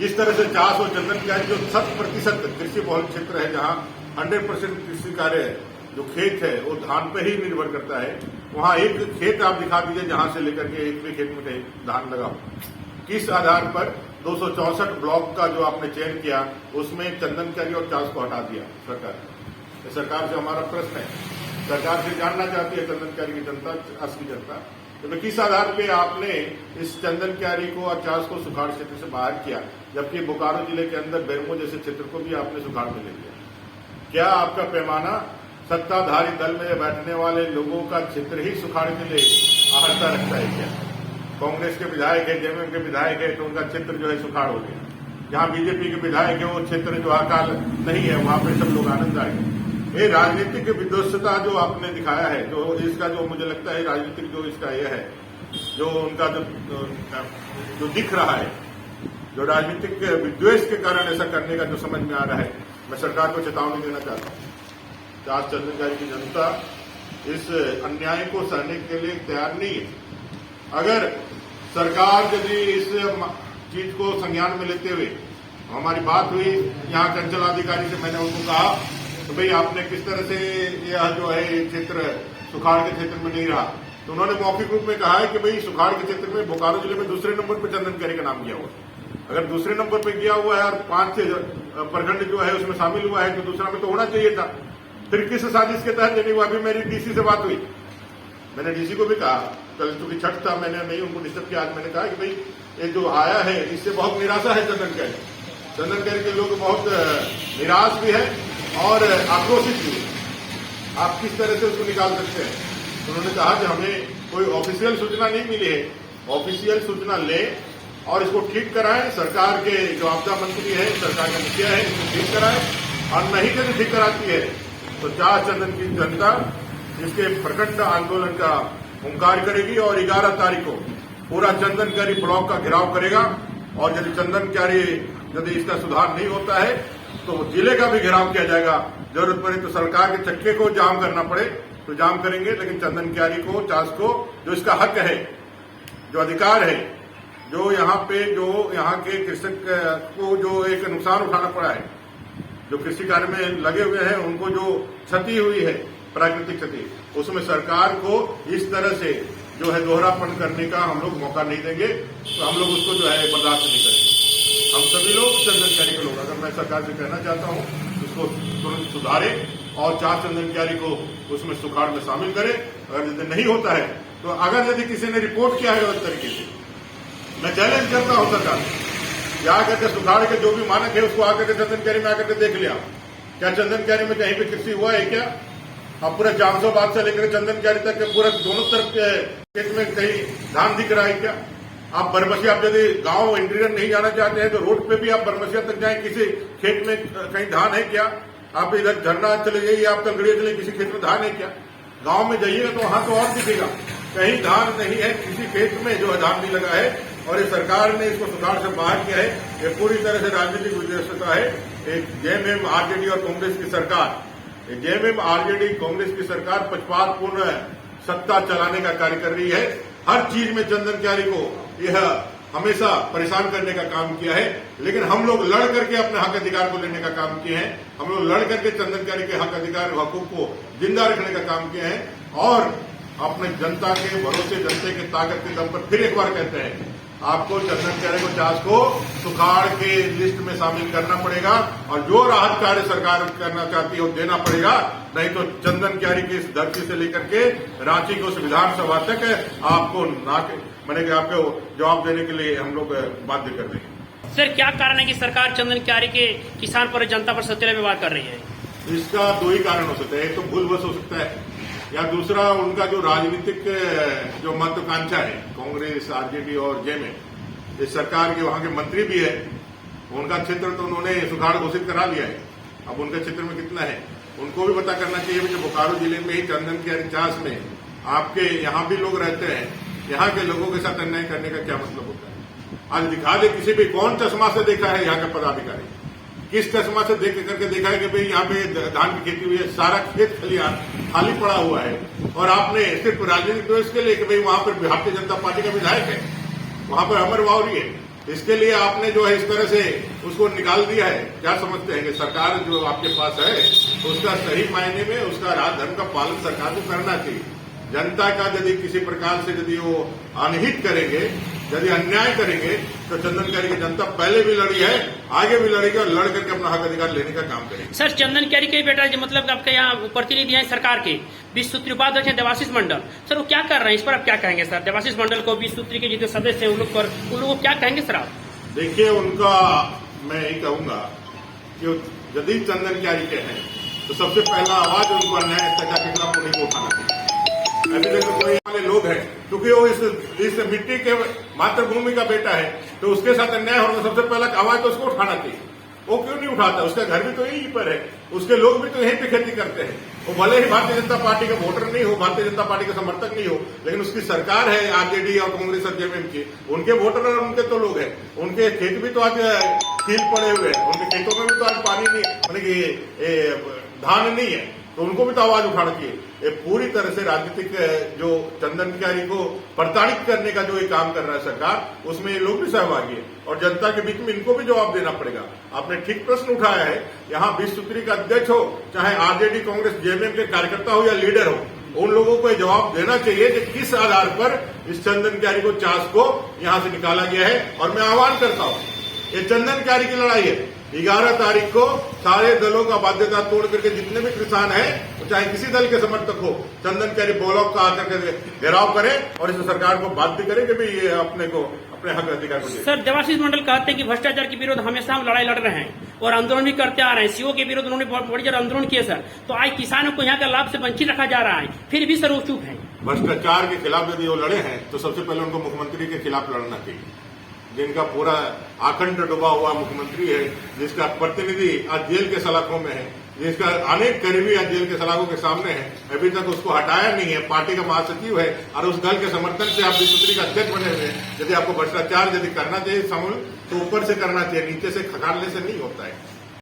जिस तरह से चास और चंदन क्यारी जो 100% कृषि बहुल क्षेत्र है, जहां 100% कृषि कार्य जो खेत है वो धान पे ही निर्भर करता है, वहां एक खेत आप दिखा दीजिए जहां से लेकर के एक भी खेत में कहीं धान लगा हो। किस आधार पर 264 ब्लॉक का जो आपने चयन किया उसमें चंदन क्यारी और चास को हटा दिया सरकार? सरकार से हमारा प्रश्न है, सरकार से जानना चाहती है चंदन क्यारी की जनता, चास की जनता, तो किस आधार पे आपने इस चंदन क्यारी को और चास को सुखाड़ क्षेत्र से बाहर किया, जबकि बोकारो जिले के अंदर बेरमो जैसे क्षेत्र को भी आपने सुखाड़ में ले लिया? क्या आपका पैमाना सत्ताधारी दल में बैठने वाले लोगों का क्षेत्र ही सुखाड़ के लिए आहरता रखता है क्या? कांग्रेस के विधायक है, जेएमएम के विधायक है, तो उनका क्षेत्र जो है सुखाड़ हो गया। जहां बीजेपी के विधायक है वो क्षेत्र जो अकाल नहीं है, वहां पे सब लोग आनंद आएंगे। ये राजनीतिक विध्वंसता जो आपने दिखाया है, जो इसका जो मुझे लगता है राजनीतिक जो इसका यह है, जो उनका जो दिख रहा है, जो राजनीतिक विद्वेष के कारण ऐसा करने का जो समझ में आ रहा है, मैं सरकार को चेतावनी देना चाहता हूं। चास चंदन क्यारी की जनता इस अन्याय को सहने के लिए तैयार नहीं है। अगर सरकार यदि इस चीज को संज्ञान में लेते हुए, हमारी बात हुई यहाँ चंचल अधिकारी से, मैंने उनको कहा तो भाई आपने किस तरह से यह जो है क्षेत्र सुखाड़ के क्षेत्र में नहीं रहा, तो उन्होंने मौखिक रूप में कहा है कि भाई सुखाड़ के क्षेत्र में बोकारो जिले में दूसरे नंबर पर चंदन क्यारी का नाम गया हुआ है। अगर दूसरे नंबर पर गया हुआ है और 5 प्रखंड जो है उसमें शामिल हुआ है, तो दूसरा में तो होना चाहिए था। फिर किस साजिश के तहत नहीं हुआ? अभी मेरी डीसी से बात हुई, मैंने डीसी को भी कहा, कल चूंकि छठ था, मैंने नहीं उनको डिस्टर्ब किया, आज मैंने कहा कि भाई ये जो आया है इससे बहुत निराशा है चंदन क्यारी के लोग बहुत निराश भी है और आक्रोशित भी है। आप किस तरह से उसको निकाल सकते हैं? उन्होंने कहा कि हमें कोई ऑफिशियल सूचना नहीं मिली है, ऑफिशियल सूचना लें और इसको ठीक कराएं। सरकार के जो आपदा मंत्री है, सरकार का मुखिया है, इसको ठीक कराएं, और नहीं यदि ठीक कराती है तो चास चंदन की जनता इसके प्रखंड आंदोलन का हुंकार करेगी और 11 तारीख को पूरा चंदन क्यारी ब्लॉक का घेराव करेगा। और यदि चंदन क्यारी यदि इसका सुधार नहीं होता है तो जिले का भी घेराव किया जाएगा। जरूरत पड़े तो सरकार के चक्के को जाम करना पड़े तो जाम करेंगे, लेकिन चंदन क्यारी को, चास को, जो इसका हक है, जो अधिकार है, जो यहाँ पे जो यहाँ के कृषक को जो एक नुकसान उठाना पड़ा है, जो कृषि कार्य में लगे हुए हैं, उनको जो क्षति हुई है, प्राकृतिक क्षति, उसमें सरकार को इस तरह से जो है दोहरापन करने का हम लोग मौका नहीं देंगे। तो हम लोग उसको जो है बर्दाश्त नहीं करेंगे। हम सभी लोग चंदन क्यारी के लोग, अगर मैं सरकार से कहना चाहता हूं उसको तुरंत सुधारे और चास चंदन क्यारी को उसमें सुखाड़ में शामिल करे। अगर यदि नहीं होता है तो अगर यदि किसी ने रिपोर्ट किया है उस तरीके से, मैं चैलेंज करता हूं सरकार से, आकर के सुखाड़ के जो भी मानक है उसको आकर के चंदन क्यारी में आकर के देख लिया। क्या चंदन क्यारी में कहीं पे कृषि हुआ है क्या? अब पूरे जामसोबाद से लेकर चंदन क्यारी तक के पूरे दोनों तरफ के खेत में कहीं धान दिख रहा है क्या? आप बरमसिया, आप यदि गांव इंटीरियर नहीं जाना चाहते हैं तो रोड पे भी आप बरमसिया तक जाएं, किसी खेत में कहीं धान है क्या? आप इधर झरना चले जाइए, आप तलगड़िया चले, किसी खेत में धान है क्या? गांव में जाइएगा तो वहां तो और दिखेगा, कहीं धान नहीं है, किसी खेत में जो है धान नहीं लगा है। और ये सरकार ने इसको सुधार से बाहर किया है। ये पूरी तरह से राजनीतिक विध्वंसता है। एक जेएमएम, आरजेडी और कांग्रेस की सरकार, जेएमएम, आरजेडी, कांग्रेस की सरकार पक्षपातपूर्ण सत्ता चलाने का कार्य कर रही है। हर चीज में चंदन क्यारी को यह हमेशा परेशान करने का काम किया है, लेकिन हम लोग लड़ करके अपने हक अधिकार को लेने का काम किए हैं। हम लोग लड़ करके चंदन क्यारी के हक अधिकार, हकूक को जिंदा रखने का काम किए हैं और अपने जनता के भरोसे, जनता की ताकत के दम पर फिर एक बार कहते हैं, आपको चंदन क्यारी को, चास को सुखाड़ के लिस्ट में शामिल करना पड़ेगा और जो राहत कार्य सरकार करना चाहती है वो देना पड़ेगा। नहीं तो चंदन क्यारी की इस धरती से लेकर के रांची को विधानसभा तक आपको मैंने आपको जवाब देने के लिए हम लोग बाध्य कर देंगे। सर, क्या कारण है कि सरकार चंदन क्यारी के किसान पर, जनता पर सत्याग्रह व्यवहार कर रही है? इसका 2 ही कारण हो सकता है। एक तो भूलवश हो सकता है, या दूसरा उनका जो राजनीतिक जो महत्वाकांक्षा है, कांग्रेस, आरजेडी और जेएमएम, इस सरकार के वहां के मंत्री भी है, उनका क्षेत्र तो उन्होंने सुखाड़ घोषित करा लिया है। अब उनके क्षेत्र में कितना है उनको भी पता करना चाहिए कि बोकारो जिले में ही चंदन क्यारी, चास में आपके यहाँ भी लोग रहते हैं, यहाँ के लोगों के साथ अन्याय करने का क्या मतलब होता है? आज दिखा दे किसी भी, कौन चश्मा से देखा है यहाँ का पदाधिकारी, किस चश्मा से देख करके देखा है कि भाई यहाँ पे धान की खेती हुई है, सारा खेत खलिहान खाली पड़ा हुआ है, और आपने सिर्फ राजनीतिक द्वेष के लिए कि भाई वहां पर भारतीय जनता पार्टी का विधायक है, वहां पर अमर वावरी है, इसके लिए आपने जो है इस तरह से उसको निकाल दिया है। क्या समझते हैं कि सरकार जो आपके पास है उसका सही मायने में उसका राजधर्म का पालन सरकार को करना चाहिए। जनता का यदि किसी प्रकार से यदि वो अनहित करेंगे, यदि अन्याय करेंगे, तो चंदन क्यारी की जनता पहले भी लड़ी है, आगे भी लड़ेगी और लड़ करके अपना हक अधिकार लेने का काम करेगी। सर, चंदन क्यारी के बेटा जो मतलब आपके यहाँ प्रतिनिधि हैं सरकार के, 20 सूत्री उपाध्यक्ष हैं देवाशीष मंडल, सर वो क्या कर रहे हैं, इस पर आप क्या कहेंगे सर? देवाशीष मंडल को 20 सूत्री के जितने सदस्य हैं उन लोगों को क्या कहेंगे सर आप? देखिए, उनका मैं यही कहूंगा कि यदि चंदन क्यारी के हैं तो सबसे पहला आवाज उनको अन्याय अत्याचार के खिलाफ उन्हीं को उठाना चाहिए। अभी देखो कोई वाले लोग हैं, क्योंकि वो इस मिट्टी के मातृभूमि का बेटा है, तो उसके साथ अन्याय होगा, सबसे पहला आवाज तो उसको उठाना चाहिए। वो क्यों नहीं उठाता? उसका घर भी तो यहीं पर है, उसके लोग भी तो यहीं पे खेती करते हैं। वो भले ही भारतीय जनता पार्टी का वोटर नहीं हो, भारतीय जनता पार्टी का समर्थक नहीं हो, लेकिन उसकी सरकार है आरजेडी और कांग्रेस और जेएमएम की, उनके वोटर और उनके तो लोग हैं। उनके खेत भी तो आज कील पड़े हुए हैं, उनके खेतों में भी तो आज पानी नहीं, यानी धान नहीं है, तो उनको भी तो आवाज उठाना चाहिए। ये पूरी तरह से राजनीतिक जो चंदन क्यारी को प्रताड़ित करने का जो ये काम कर रहा है सरकार, उसमें ये लोग भी सहभागी है और जनता के बीच में इनको भी जवाब देना पड़ेगा। आपने ठीक प्रश्न उठाया है। यहाँ 20 सूत्री का अध्यक्ष हो, चाहे आरजेडी कांग्रेस जेएमएम के कार्यकर्ता हो या लीडर हो, उन लोगों को ये जवाब देना चाहिए कि किस आधार पर इस चंदन क्यारी को चास को यहाँ से निकाला गया है। और मैं आह्वान करता हूँ, ये चंदन क्यारी की लड़ाई है। 11 तारीख को सारे दलों का बाध्यता तोड़ करके जितने भी किसान हैं, चाहे किसी दल के समर्थक हो, चंदन क्यारी ब्लॉक का आकर के घेराव करें और इस सरकार को बाध्य करें कि भाई ये अपने हक अधिकार को दे। सर, देवाशीष मंडल कहते हैं कि भ्रष्टाचार के विरोध हमेशा हम लड़ाई लड़ रहे हैं और आंदोलन भी करते आ रहे हैं। सीओ के विरोध उन्होंने बहुत बड़ी जगह आंदोलन किए सर, तो आज किसानों को यहाँ का लाभ से वंचित रखा जा रहा है, फिर भी सर वो चुप है। भ्रष्टाचार के खिलाफ यदि वो लड़े हैं तो सबसे पहले उनको मुख्यमंत्री के खिलाफ लड़ना चाहिए, जिनका पूरा आखंड डूबा हुआ मुख्यमंत्री है, जिसका प्रतिनिधि आज जेल के सलाखों में है, जिसका अनेक करीबी आज जेल के सलाखों के सामने है, अभी तक उसको हटाया नहीं है। पार्टी का महासचिव है और उस दल के समर्थन से आप 20 सूत्री का अध्यक्ष बने हुए हैं। यदि आपको भ्रष्टाचार यदि करना चाहिए समूल, तो ऊपर से करना चाहिए, नीचे से खगाड़ने से नहीं होता है।